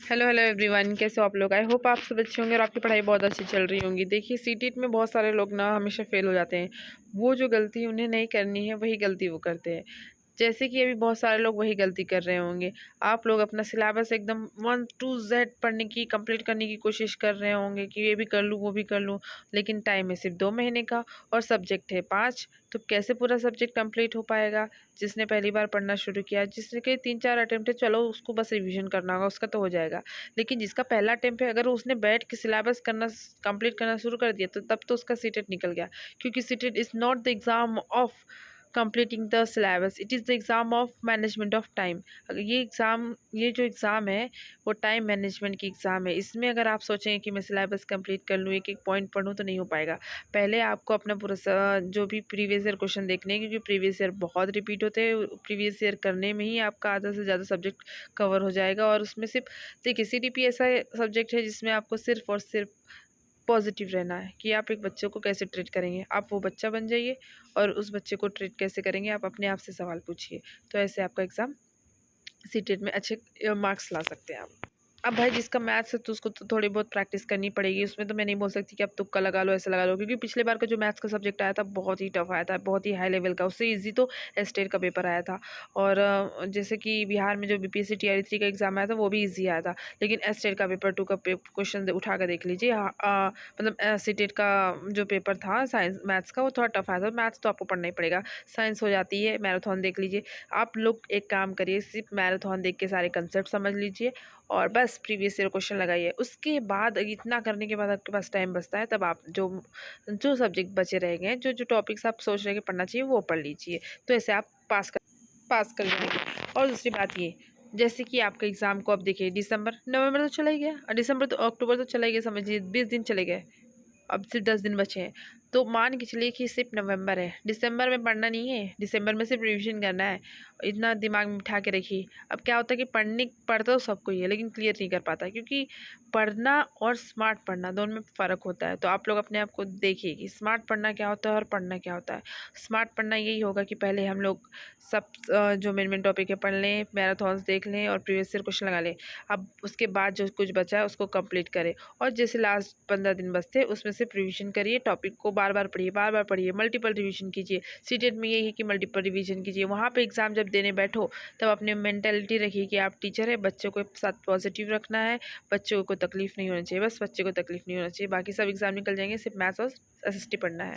Hello everyone, कैसे हो आप लोग। आई होप आप सब अच्छे होंगे और आपकी पढ़ाई बहुत अच्छी चल रही होंगी। देखिए सीटीईटी में बहुत सारे लोग ना हमेशा फेल हो जाते हैं। वो जो गलती उन्हें नहीं करनी है वही गलती वो करते हैं। जैसे कि अभी बहुत सारे लोग वही गलती कर रहे होंगे। आप लोग अपना सिलेबस एकदम 1 to Z पढ़ने की कंप्लीट करने की कोशिश कर रहे होंगे कि ये भी कर लूँ वो भी कर लूँ, लेकिन टाइम है सिर्फ 2 महीने का और सब्जेक्ट है 5। तो कैसे पूरा सब्जेक्ट कंप्लीट हो पाएगा। जिसने पहली बार पढ़ना शुरू किया, जिसने के 3-4 अटेम्प्ट है, चलो उसको बस रिवीजन करना होगा, उसका तो हो जाएगा। लेकिन जिसका पहला अटेम्प्ट है, अगर उसने बैठ के सिलेबस करना कंप्लीट करना शुरू कर दिया तो तब तो उसका सीटेट निकल गया। क्योंकि CTET is not the exam of completing the syllabus, it is the exam of management of time। अगर ये जो एग्ज़ाम है वो टाइम मैनेजमेंट की एग्ज़ाम है। इसमें अगर आप सोचें कि मैं सिलेबस कंप्लीट कर लूँ, एक एक पॉइंट पढ़ूँ, तो नहीं हो पाएगा। पहले आपको अपना पूरा जो भी प्रीवियस ईयर क्वेश्चन देखने हैं, क्योंकि प्रीवियस ईयर बहुत रिपीट होते हैं। प्रीवियस ईयर करने में ही आपका आधा से ज़्यादा सब्जेक्ट कवर हो जाएगा। और उसमें सिर्फ देखिए सीटीपी ऐसा सब्जेक्ट है जिसमें आपको सिर्फ और सिर्फ पॉजिटिव रहना है कि आप एक बच्चे को कैसे ट्रीट करेंगे। आप वो बच्चा बन जाइए और उस बच्चे को ट्रीट कैसे करेंगे आप अपने आप से सवाल पूछिए। तो ऐसे आपका एग्ज़ाम सीटेट में अच्छे मार्क्स ला सकते हैं आप। अब भाई जिसका मैथ्स है तो उसको तो थोड़ी बहुत प्रैक्टिस करनी पड़ेगी। उसमें तो मैं नहीं बोल सकती कि आप तुक्का लगा लो, ऐसा लगा लो, क्योंकि पिछले बार का जो मैथ्स का सब्जेक्ट आया था बहुत ही टफ आया था, बहुत ही हाई लेवल का। उससे इजी तो स्टेट का पेपर आया था। और जैसे कि बिहार में जो बीपीएससी टीआरई 3 का एग्जाम आया था वो भी ईजी आया था। लेकिन स्टेट का पेपर 2 का क्वेश्चन उठा कर देख लीजिए। मतलब सीटेट का जो पेपर था साइंस मैथ्स का वो थोड़ा टफ आया था। मैथ्स तो आपको पढ़ना ही पड़ेगा, साइंस हो जाती है। मैराथन देख लीजिए। आप लोग एक काम करिए, सिर्फ मैराथन देख के सारे कंसेप्ट समझ लीजिए और बस प्रीवियस ईयर क्वेश्चन लगाइए। उसके बाद इतना करने के बाद आपके पास टाइम बचता है, तब आप जो जो सब्जेक्ट बचे रह गए हैं, जो जो टॉपिक्स आप सोच रहे हैं कि पढ़ना चाहिए वो पढ़ लीजिए। तो ऐसे आप पास कर जाएंगे। और दूसरी बात ये, जैसे कि आपका एग्ज़ाम को अब देखिए नवंबर तो चला ही गया और दिसंबर तो अक्टूबर तो चला ही गया, समझिए 20 दिन चले गए। अब सिर्फ 10 दिन बचे हैं। तो मान के चलिए कि सिर्फ नवंबर है, दिसंबर में पढ़ना नहीं है, दिसंबर में सिर्फ रिवीजन करना है। इतना दिमाग में बिठा के रखिए। अब क्या होता है कि पढ़ता तो सबको ही है, लेकिन क्लियर नहीं कर पाता, क्योंकि पढ़ना और स्मार्ट पढ़ना दोनों में फ़र्क होता है। तो आप लोग अपने आप को देखिए कि स्मार्ट पढ़ना क्या होता है और पढ़ना क्या होता है। स्मार्ट पढ़ना यही होगा कि पहले हम लोग सब जो मेन टॉपिक है पढ़ लें, मैराथन्स देख लें और प्रीवियस ईयर क्वेश्चन लगा लें। अब उसके बाद जो कुछ बचा है उसको कंप्लीट करें। और जैसे लास्ट 15 दिन बचते हैं उसमें सिर्फ रिवीजन करिए, टॉपिक को बार बार पढ़िए, मल्टीपल रिवीजन कीजिए। सीटेट में यही है कि मल्टीपल रिवीजन कीजिए। वहाँ पे एग्ज़ाम जब देने बैठो तब अपनी मेंटेलिटी रखिए कि आप टीचर है, बच्चों को साथ पॉजिटिव रखना है, बच्चों को तकलीफ नहीं होनी चाहिए, बस बच्चे को तकलीफ नहीं होना चाहिए। बाकी सब एग्ज़ाम निकल जाएंगे, सिर्फ मैथ्स और एसएसटी पढ़ना है।